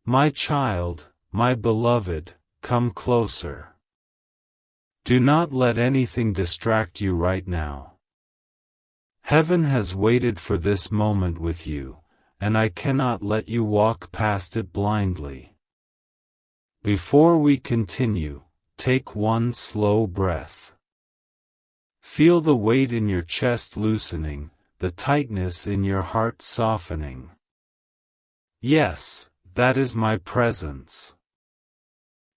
My child, my beloved, come closer. Do not let anything distract you right now. Heaven has waited for this moment with you, and I cannot let you walk past it blindly. Before we continue, take one slow breath. Feel the weight in your chest loosening, the tightness in your heart softening. Yes, that is my presence.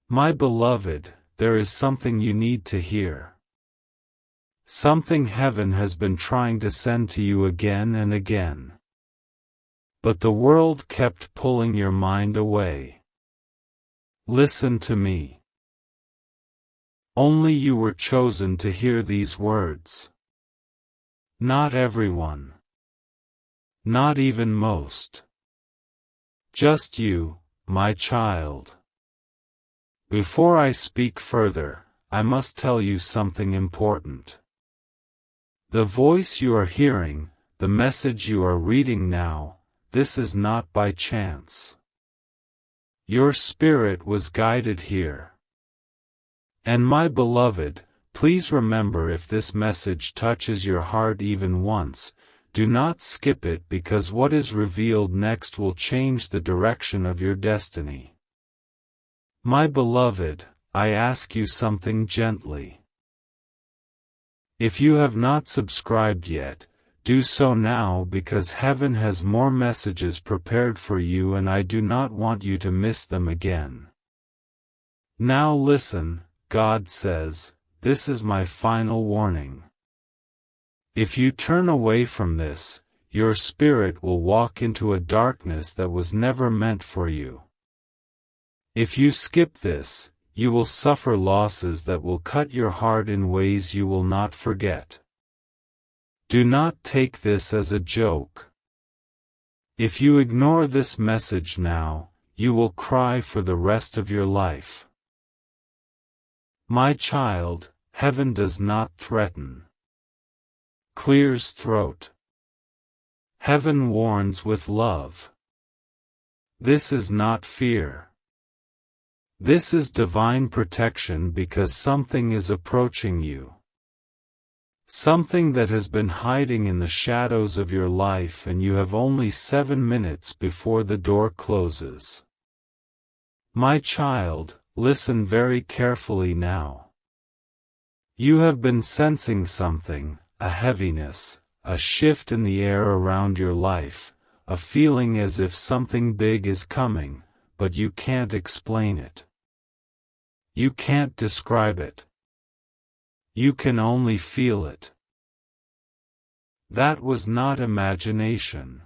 My beloved, there is something you need to hear. Something heaven has been trying to send to you again and again. But the world kept pulling your mind away. Listen to me. Only you were chosen to hear these words. Not everyone. Not even most. Just you, my child. Before I speak further, I must tell you something important. The voice you are hearing, the message you are reading now, this is not by chance. Your spirit was guided here. And my beloved, please remember, if this message touches your heart even once, do not skip it, because what is revealed next will change the direction of your destiny. My beloved, I ask you something gently. If you have not subscribed yet, do so now, because heaven has more messages prepared for you and I do not want you to miss them again. Now listen, God says, this is my final warning. If you turn away from this, your spirit will walk into a darkness that was never meant for you. If you skip this, you will suffer losses that will cut your heart in ways you will not forget. Do not take this as a joke. If you ignore this message now, you will cry for the rest of your life. My child, heaven does not threaten. Clears throat. Heaven warns with love. This is not fear. This is divine protection, because something is approaching you. Something that has been hiding in the shadows of your life, and you have only 7 minutes before the door closes. My child, listen very carefully now. You have been sensing something, a heaviness, a shift in the air around your life, a feeling as if something big is coming, but you can't explain it. You can't describe it. You can only feel it. That was not imagination.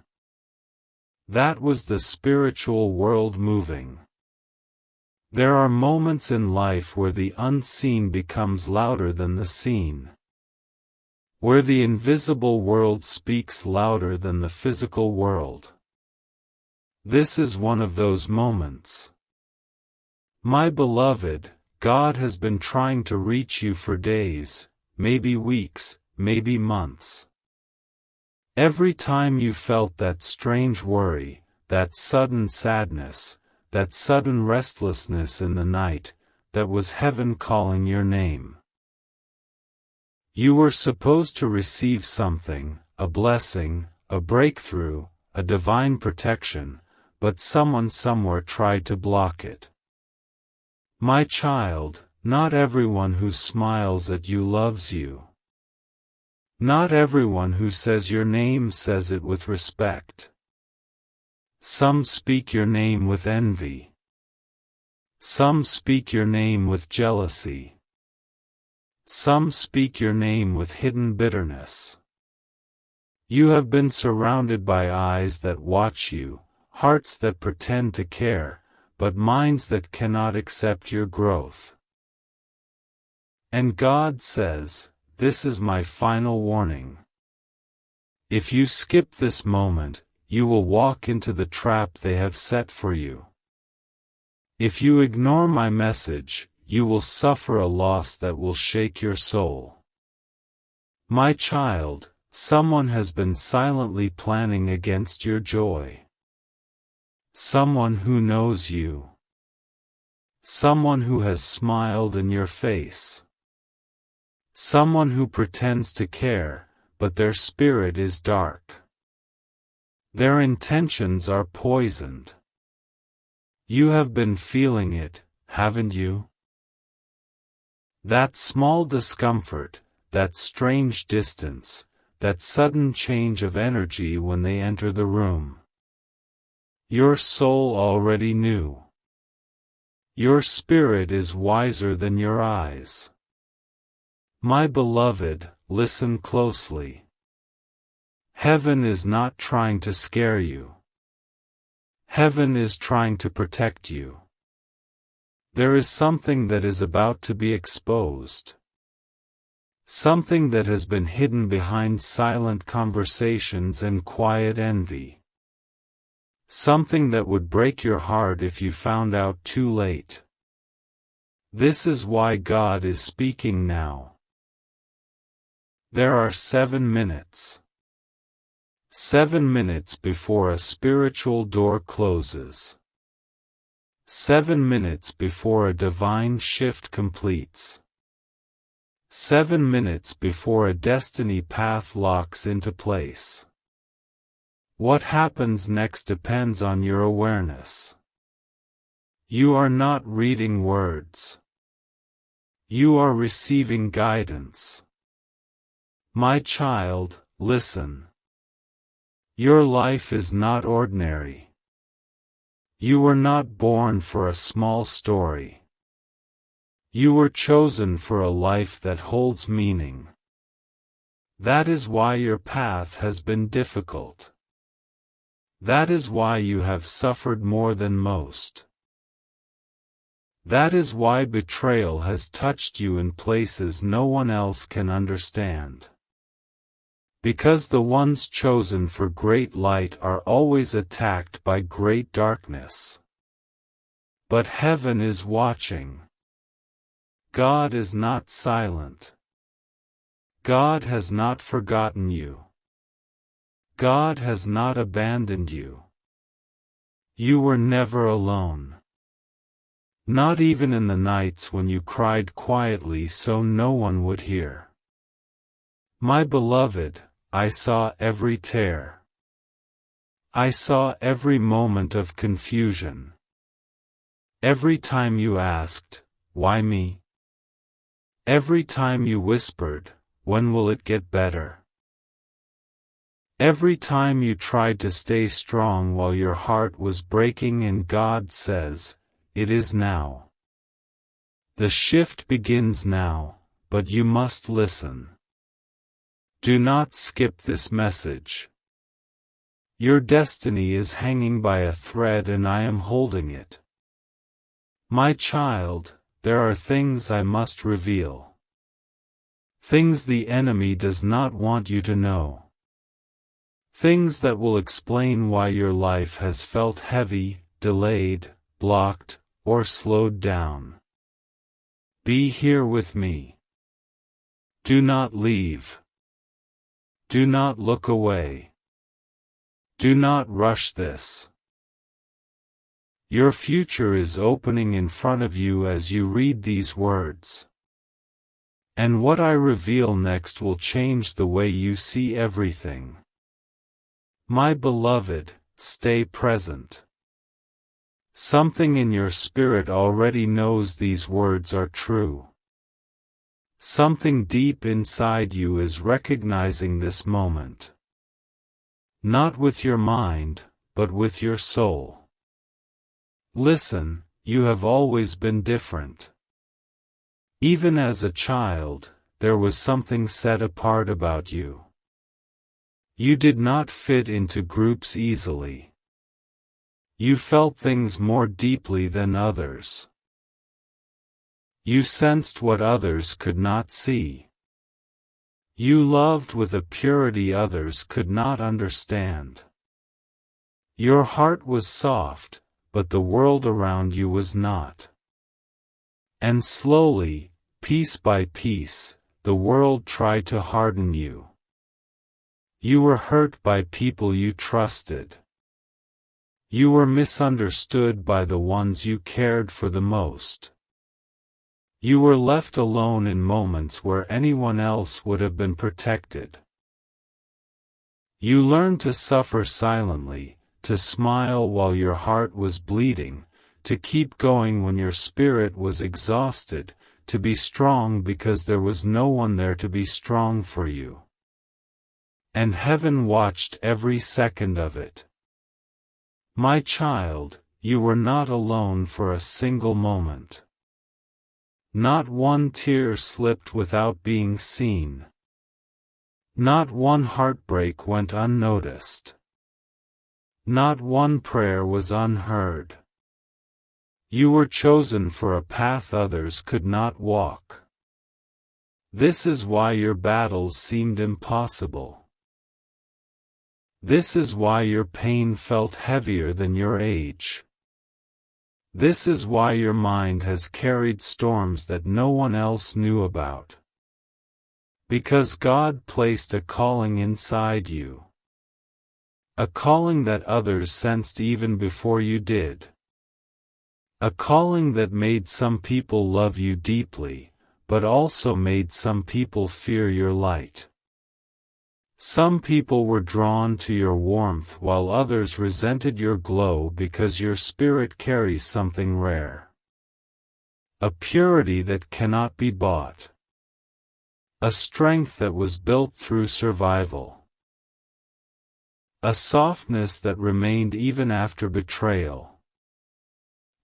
That was the spiritual world moving. There are moments in life where the unseen becomes louder than the seen. Where the invisible world speaks louder than the physical world. This is one of those moments. My beloved, God has been trying to reach you for days, maybe weeks, maybe months. Every time you felt that strange worry, that sudden sadness, that sudden restlessness in the night, that was heaven calling your name. You were supposed to receive something, a blessing, a breakthrough, a divine protection, but someone somewhere tried to block it. My child, not everyone who smiles at you loves you. Not everyone who says your name says it with respect. Some speak your name with envy. Some speak your name with jealousy. Some speak your name with hidden bitterness. You have been surrounded by eyes that watch you, hearts that pretend to care, but minds that cannot accept your growth. And God says, this is my final warning. If you skip this moment, you will walk into the trap they have set for you. If you ignore my message, you will suffer a loss that will shake your soul. My child, someone has been silently planning against your joy. someone who knows you. Someone who has smiled in your face. Someone who pretends to care, but their spirit is dark. Their intentions are poisoned. You have been feeling it, haven't you? That small discomfort, that strange distance, that sudden change of energy when they enter the room. Your soul already knew. Your spirit is wiser than your eyes. My beloved, listen closely. Heaven is not trying to scare you. Heaven is trying to protect you. There is something that is about to be exposed. Something that has been hidden behind silent conversations and quiet envy. Something that would break your heart if you found out too late. This is why God is speaking now. There are 7 minutes. 7 minutes before a spiritual door closes. 7 minutes before a divine shift completes. 7 minutes before a destiny path locks into place. What happens next depends on your awareness. You are not reading words. You are receiving guidance. My child, listen. Your life is not ordinary. You were not born for a small story. You were chosen for a life that holds meaning. That is why your path has been difficult. That is why you have suffered more than most. That is why betrayal has touched you in places no one else can understand. Because the ones chosen for great light are always attacked by great darkness. But heaven is watching. God is not silent. God has not forgotten you. God has not abandoned you. You were never alone. Not even in the nights when you cried quietly so no one would hear. My beloved, I saw every tear. I saw every moment of confusion. Every time you asked, "Why me?" Every time you whispered, "When will it get better?" Every time you tried to stay strong while your heart was breaking, and God says, "It is now." The shift begins now, but you must listen. Do not skip this message. Your destiny is hanging by a thread and I am holding it. My child, there are things I must reveal. Things the enemy does not want you to know. Things that will explain why your life has felt heavy, delayed, blocked, or slowed down. Be here with me. Do not leave. Do not look away. Do not rush this. Your future is opening in front of you as you read these words. And what I reveal next will change the way you see everything. My beloved, stay present. Something in your spirit already knows these words are true. Something deep inside you is recognizing this moment. Not with your mind, but with your soul. Listen, you have always been different. Even as a child, there was something set apart about you. You did not fit into groups easily. You felt things more deeply than others. You sensed what others could not see. You loved with a purity others could not understand. Your heart was soft, but the world around you was not. And slowly, piece by piece, the world tried to harden you. You were hurt by people you trusted. You were misunderstood by the ones you cared for the most. You were left alone in moments where anyone else would have been protected. You learned to suffer silently, to smile while your heart was bleeding, to keep going when your spirit was exhausted, to be strong because there was no one there to be strong for you. And heaven watched every second of it. My child, you were not alone for a single moment. Not one tear slipped without being seen. Not one heartbreak went unnoticed. Not one prayer was unheard. You were chosen for a path others could not walk. This is why your battles seemed impossible. This is why your pain felt heavier than your age. This is why your mind has carried storms that no one else knew about. Because God placed a calling inside you. A calling that others sensed even before you did. A calling that made some people love you deeply, but also made some people fear your light. Some people were drawn to your warmth while others resented your glow because your spirit carries something rare. A purity that cannot be bought. A strength that was built through survival. A softness that remained even after betrayal.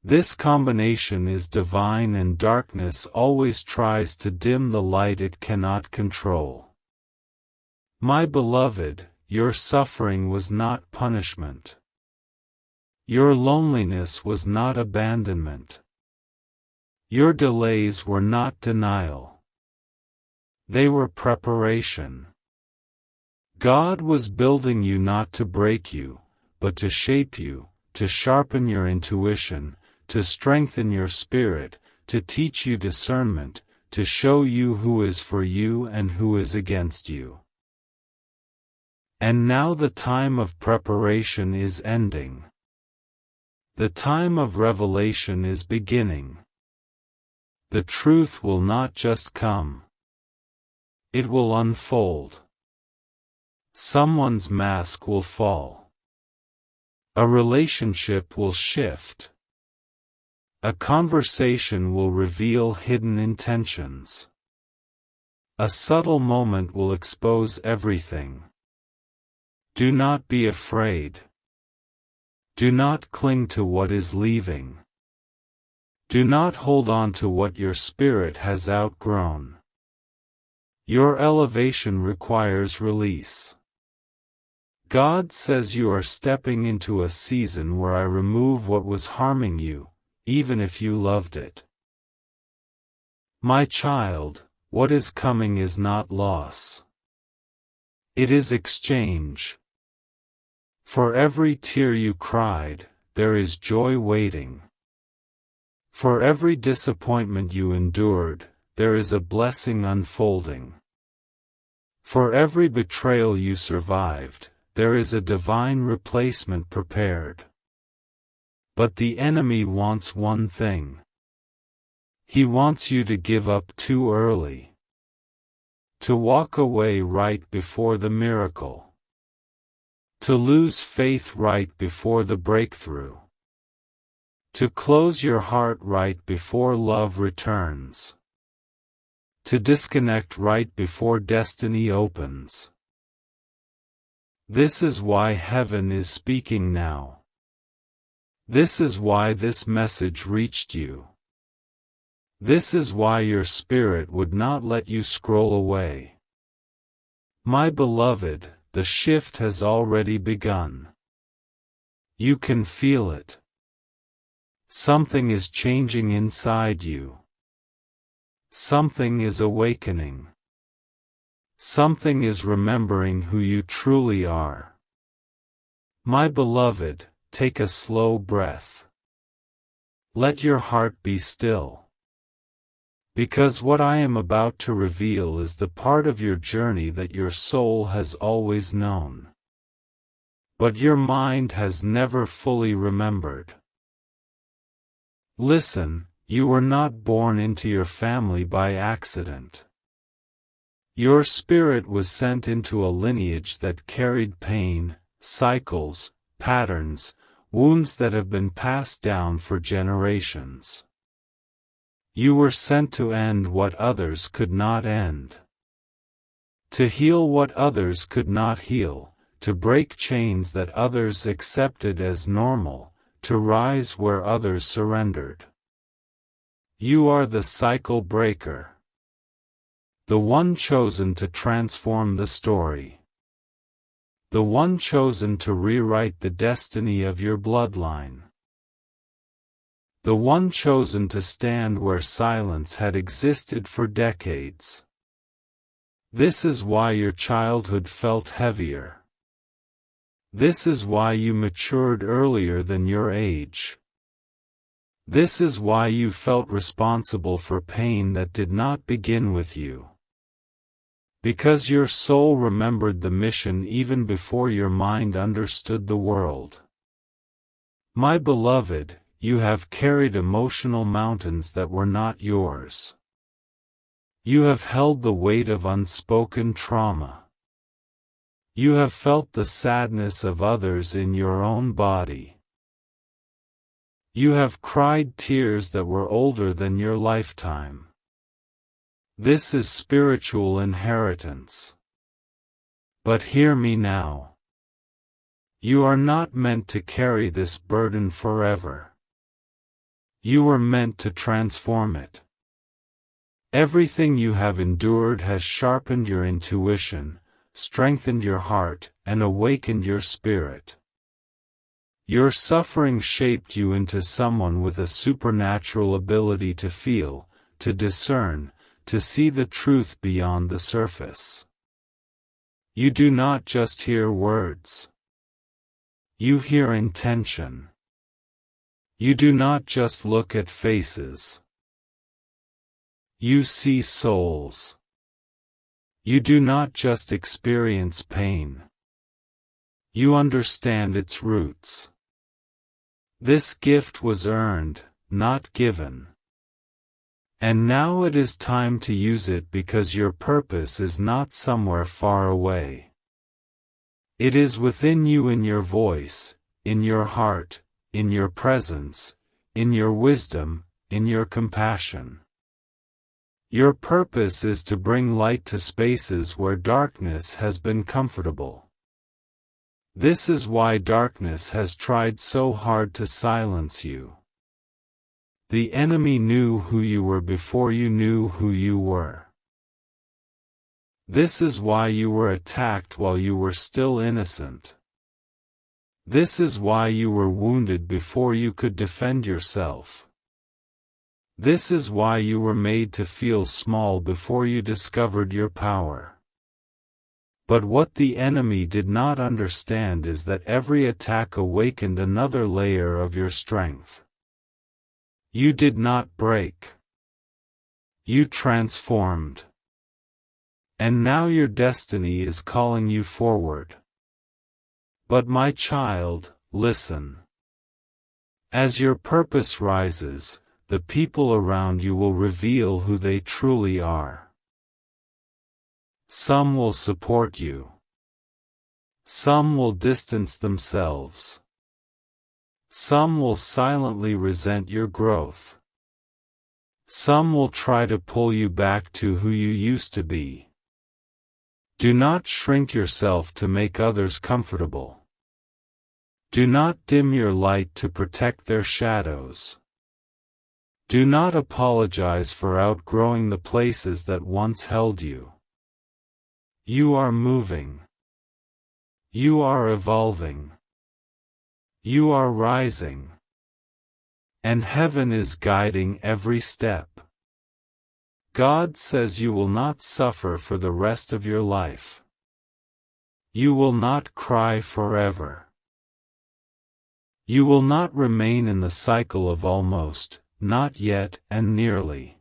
This combination is divine, and darkness always tries to dim the light it cannot control. My beloved, your suffering was not punishment. Your loneliness was not abandonment. Your delays were not denial. They were preparation. God was building you not to break you, but to shape you, to sharpen your intuition, to strengthen your spirit, to teach you discernment, to show you who is for you and who is against you. And now the time of preparation is ending. The time of revelation is beginning. The truth will not just come. It will unfold. Someone's mask will fall. A relationship will shift. A conversation will reveal hidden intentions. A subtle moment will expose everything. Do not be afraid. Do not cling to what is leaving. Do not hold on to what your spirit has outgrown. Your elevation requires release. God says you are stepping into a season where I remove what was harming you, even if you loved it. My child, what is coming is not loss. It is exchange. For every tear you cried, there is joy waiting. For every disappointment you endured, there is a blessing unfolding. For every betrayal you survived, there is a divine replacement prepared. But the enemy wants one thing. He wants you to give up too early. To walk away right before the miracle. To lose faith right before the breakthrough. To close your heart right before love returns. To disconnect right before destiny opens. This is why heaven is speaking now. This is why this message reached you. This is why your spirit would not let you scroll away. My beloved, the shift has already begun. You can feel it. Something is changing inside you. Something is awakening. Something is remembering who you truly are. My beloved, take a slow breath. Let your heart be still. Because what I am about to reveal is the part of your journey that your soul has always known. but your mind has never fully remembered. Listen, you were not born into your family by accident. Your spirit was sent into a lineage that carried pain, cycles, patterns, wounds that have been passed down for generations. You were sent to end what others could not end. To heal what others could not heal, to break chains that others accepted as normal, to rise where others surrendered. You are the cycle breaker. The one chosen to transform the story. The one chosen to rewrite the destiny of your bloodline. The one chosen to stand where silence had existed for decades. This is why your childhood felt heavier. This is why you matured earlier than your age. This is why you felt responsible for pain that did not begin with you. Because your soul remembered the mission even before your mind understood the world. My beloved, you have carried emotional mountains that were not yours. You have held the weight of unspoken trauma. You have felt the sadness of others in your own body. You have cried tears that were older than your lifetime. This is spiritual inheritance. But hear me now. You are not meant to carry this burden forever. You were meant to transform it. Everything you have endured has sharpened your intuition, strengthened your heart, and awakened your spirit. Your suffering shaped you into someone with a supernatural ability to feel, to discern, to see the truth beyond the surface. You do not just hear words. You hear intention. You do not just look at faces. You see souls. You do not just experience pain. You understand its roots. This gift was earned, not given. And now it is time to use it because your purpose is not somewhere far away. It is within you, in your voice, in your heart, in your presence, in your wisdom, in your compassion. Your purpose is to bring light to spaces where darkness has been comfortable. This is why darkness has tried so hard to silence you. The enemy knew who you were before you knew who you were. This is why you were attacked while you were still innocent. This is why you were wounded before you could defend yourself. This is why you were made to feel small before you discovered your power. But what the enemy did not understand is that every attack awakened another layer of your strength. You did not break. You transformed. And now your destiny is calling you forward. But my child, listen. As your purpose rises, the people around you will reveal who they truly are. Some will support you. Some will distance themselves. Some will silently resent your growth. Some will try to pull you back to who you used to be. Do not shrink yourself to make others comfortable. Do not dim your light to protect their shadows. Do not apologize for outgrowing the places that once held you. You are moving. You are evolving. You are rising. And heaven is guiding every step. God says you will not suffer for the rest of your life. You will not cry forever. You will not remain in the cycle of almost, not yet, and nearly.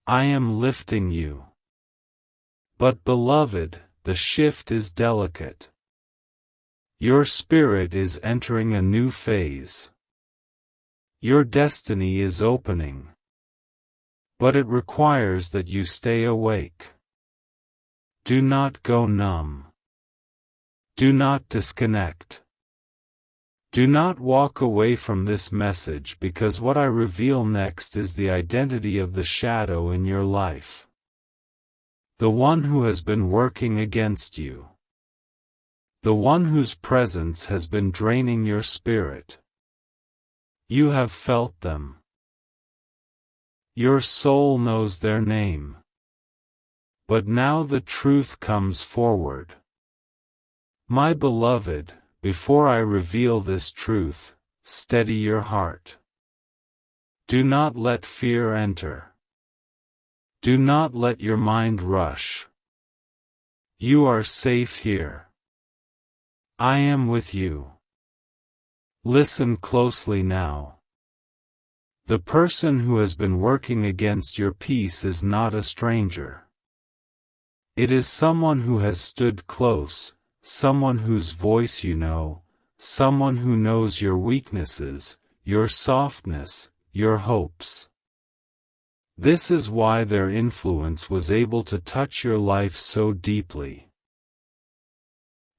I am lifting you. But beloved, the shift is delicate. Your spirit is entering a new phase. Your destiny is opening. But it requires that you stay awake. Do not go numb. Do not disconnect. Do not walk away from this message, because what I reveal next is the identity of the shadow in your life. The one who has been working against you. The one whose presence has been draining your spirit. You have felt them. Your soul knows their name. But now the truth comes forward. My beloved, before I reveal this truth, steady your heart. Do not let fear enter. Do not let your mind rush. You are safe here. I am with you. Listen closely now. The person who has been working against your peace is not a stranger. It is someone who has stood close, someone whose voice you know, someone who knows your weaknesses, your softness, your hopes. This is why their influence was able to touch your life so deeply.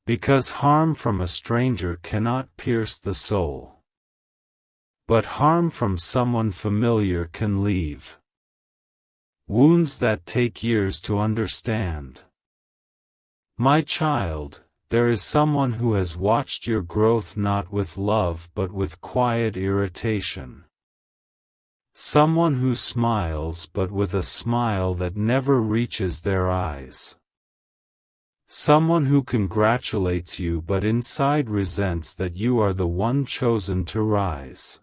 Because harm from a stranger cannot pierce the soul. But harm from someone familiar can leave wounds that take years to understand. My child, there is someone who has watched your growth not with love but with quiet irritation. Someone who smiles but with a smile that never reaches their eyes. Someone who congratulates you but inside resents that you are the one chosen to rise.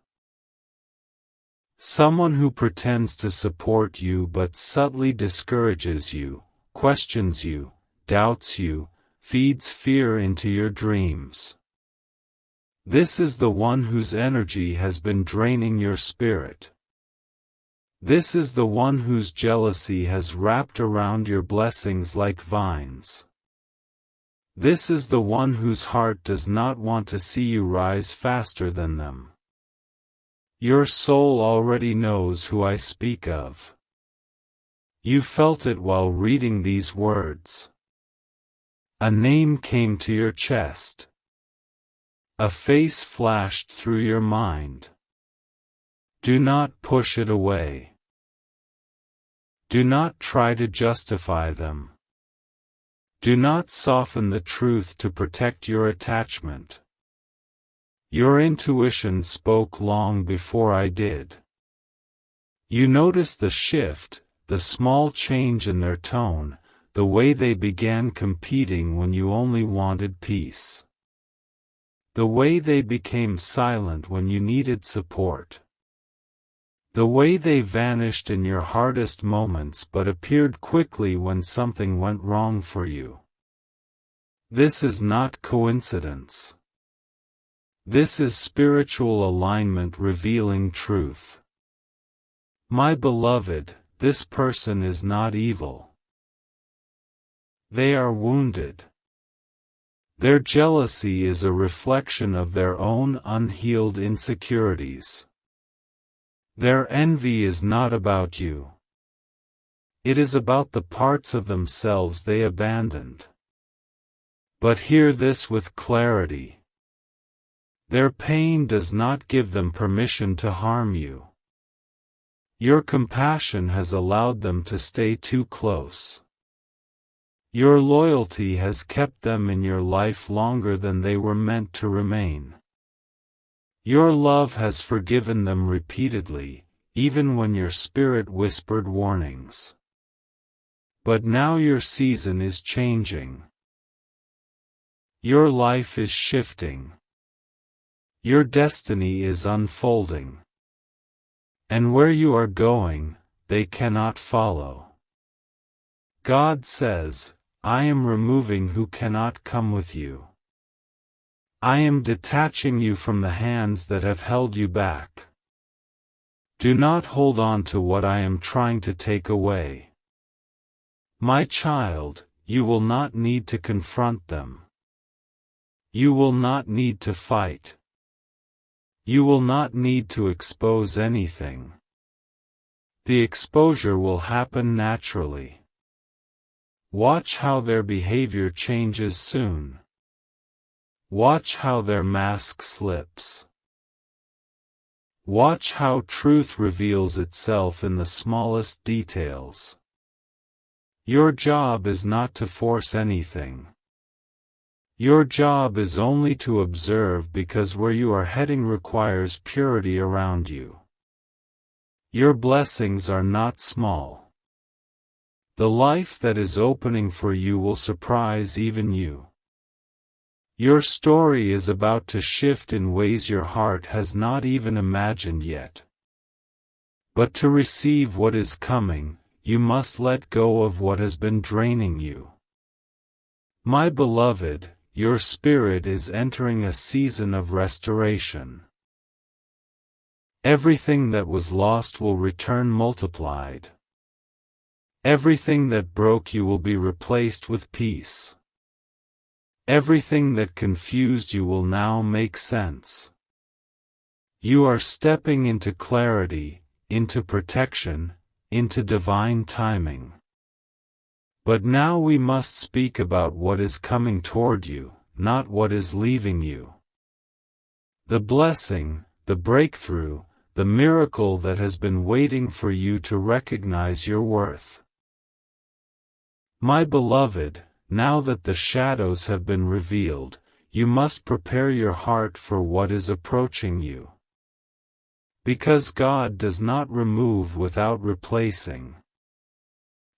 Someone who pretends to support you but subtly discourages you, questions you, doubts you, feeds fear into your dreams. This is the one whose energy has been draining your spirit. This is the one whose jealousy has wrapped around your blessings like vines. This is the one whose heart does not want to see you rise faster than them. Your soul already knows who I speak of. You felt it while reading these words. A name came to your chest. A face flashed through your mind. Do not push it away. Do not try to justify them. Do not soften the truth to protect your attachment. Your intuition spoke long before I did. You noticed the shift, the small change in their tone, the way they began competing when you only wanted peace. The way they became silent when you needed support. The way they vanished in your hardest moments but appeared quickly when something went wrong for you. This is not coincidence. This is spiritual alignment revealing truth. My beloved, this person is not evil. They are wounded. Their jealousy is a reflection of their own unhealed insecurities. Their envy is not about you. It is about the parts of themselves they abandoned. But hear this with clarity. Their pain does not give them permission to harm you. Your compassion has allowed them to stay too close. Your loyalty has kept them in your life longer than they were meant to remain. Your love has forgiven them repeatedly, even when your spirit whispered warnings. But now your season is changing. Your life is shifting. Your destiny is unfolding. And where you are going, they cannot follow. God says, I am removing who cannot come with you. I am detaching you from the hands that have held you back. Do not hold on to what I am trying to take away. My child, you will not need to confront them. You will not need to fight. You will not need to expose anything. The exposure will happen naturally. Watch how their behavior changes soon. Watch how their mask slips. Watch how truth reveals itself in the smallest details. Your job is not to force anything. Your job is only to observe, because where you are heading requires purity around you. Your blessings are not small. The life that is opening for you will surprise even you. Your story is about to shift in ways your heart has not even imagined yet. But to receive what is coming, you must let go of what has been draining you. My beloved, your spirit is entering a season of restoration. Everything that was lost will return multiplied. Everything that broke you will be replaced with peace. Everything that confused you will now make sense. You are stepping into clarity, into protection, into divine timing. But now we must speak about what is coming toward you, not what is leaving you. The blessing, the breakthrough, the miracle that has been waiting for you to recognize your worth. My beloved, now that the shadows have been revealed, you must prepare your heart for what is approaching you. Because God does not remove without replacing.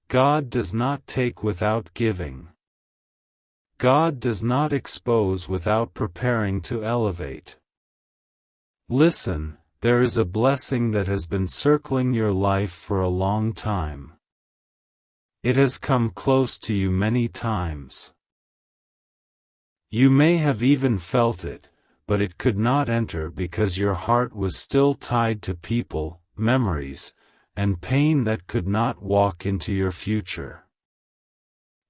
God does not take without giving. God does not expose without preparing to elevate. Listen, there is a blessing that has been circling your life for a long time. It has come close to you many times. You may have even felt it, but it could not enter because your heart was still tied to people, memories, and pain that could not walk into your future.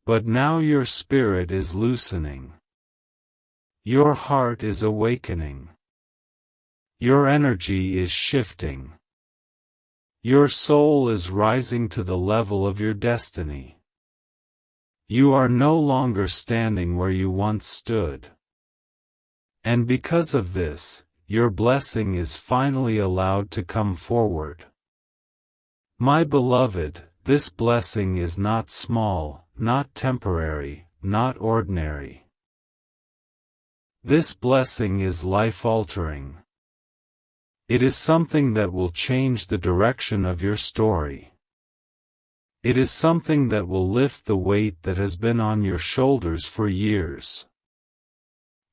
But now your spirit is loosening. Your heart is awakening. Your energy is shifting. Your soul is rising to the level of your destiny. You are no longer standing where you once stood. And because of this, your blessing is finally allowed to come forward. My beloved, this blessing is not small, not temporary, not ordinary. This blessing is life-altering. It is something that will change the direction of your story. It is something that will lift the weight that has been on your shoulders for years.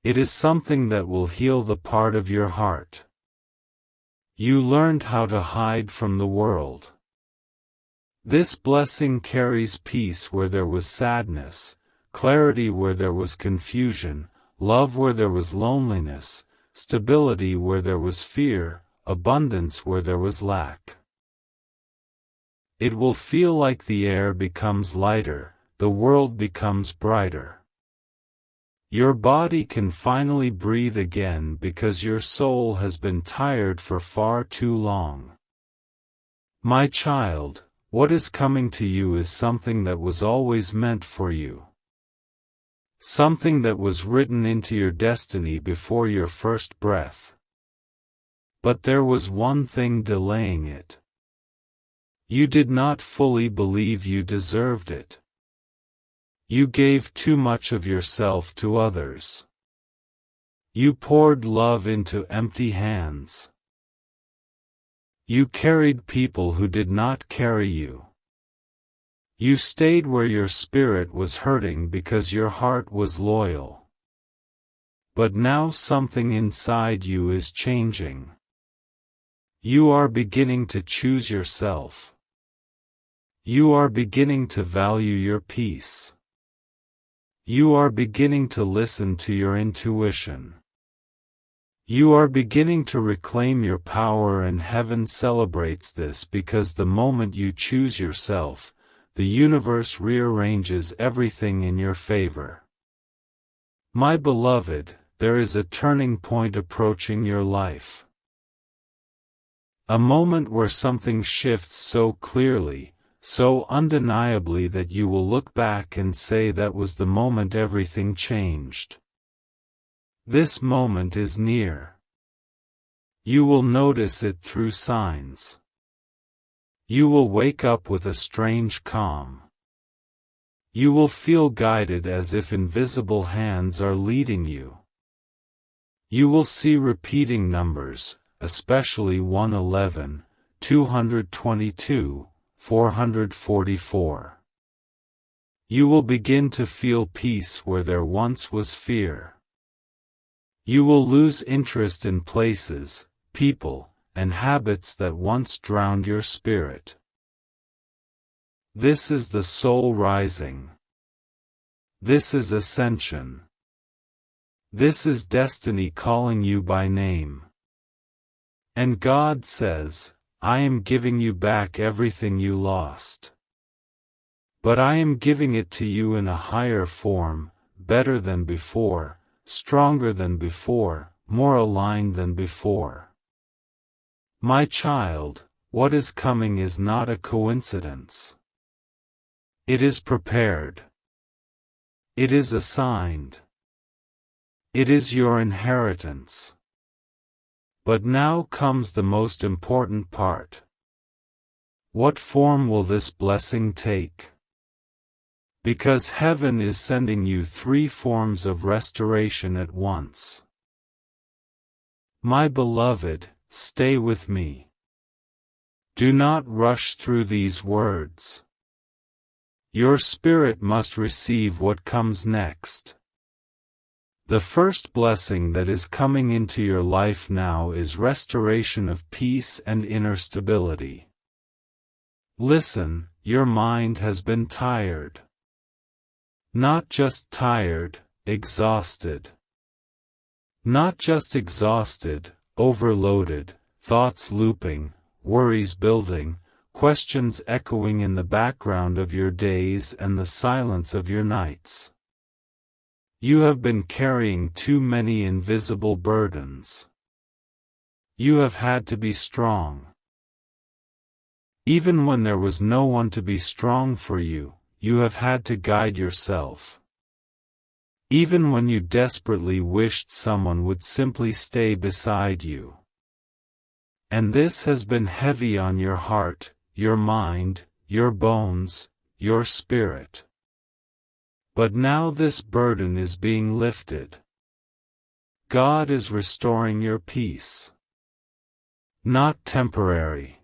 It is something that will heal the part of your heart you learned how to hide from the world. This blessing carries peace where there was sadness, clarity where there was confusion, love where there was loneliness, stability where there was fear, abundance where there was lack. It will feel like the air becomes lighter, the world becomes brighter. Your body can finally breathe again because your soul has been tired for far too long. My child, what is coming to you is something that was always meant for you. Something that was written into your destiny before your first breath. But there was one thing delaying it. You did not fully believe you deserved it. You gave too much of yourself to others. You poured love into empty hands. You carried people who did not carry you. You stayed where your spirit was hurting because your heart was loyal. But now something inside you is changing. You are beginning to choose yourself. You are beginning to value your peace. You are beginning to listen to your intuition. You are beginning to reclaim your power, and heaven celebrates this because the moment you choose yourself, the universe rearranges everything in your favor. My beloved, there is a turning point approaching your life. A moment where something shifts so clearly, so undeniably that you will look back and say that was the moment everything changed. This moment is near. You will notice it through signs. You will wake up with a strange calm. You will feel guided as if invisible hands are leading you. You will see repeating numbers, especially 111, 222, 444. You will begin to feel peace where there once was fear. You will lose interest in places, people, and habits that once drowned your spirit. This is the soul rising. This is ascension. This is destiny calling you by name. And God says, I am giving you back everything you lost. But I am giving it to you in a higher form, better than before, stronger than before, more aligned than before. My child, what is coming is not a coincidence. It is prepared. It is assigned. It is your inheritance. But now comes the most important part. What form will this blessing take? Because heaven is sending you 3 forms of restoration at once. My beloved, stay with me. Do not rush through these words. Your spirit must receive what comes next. The first blessing that is coming into your life now is restoration of peace and inner stability. Listen, your mind has been tired. Not just tired, exhausted. Not just exhausted, overloaded, thoughts looping, worries building, questions echoing in the background of your days and the silence of your nights. You have been carrying too many invisible burdens. You have had to be strong. Even when there was no one to be strong for you, you have had to guide yourself. Even when you desperately wished someone would simply stay beside you. And this has been heavy on your heart, your mind, your bones, your spirit. But now this burden is being lifted. God is restoring your peace. Not temporary.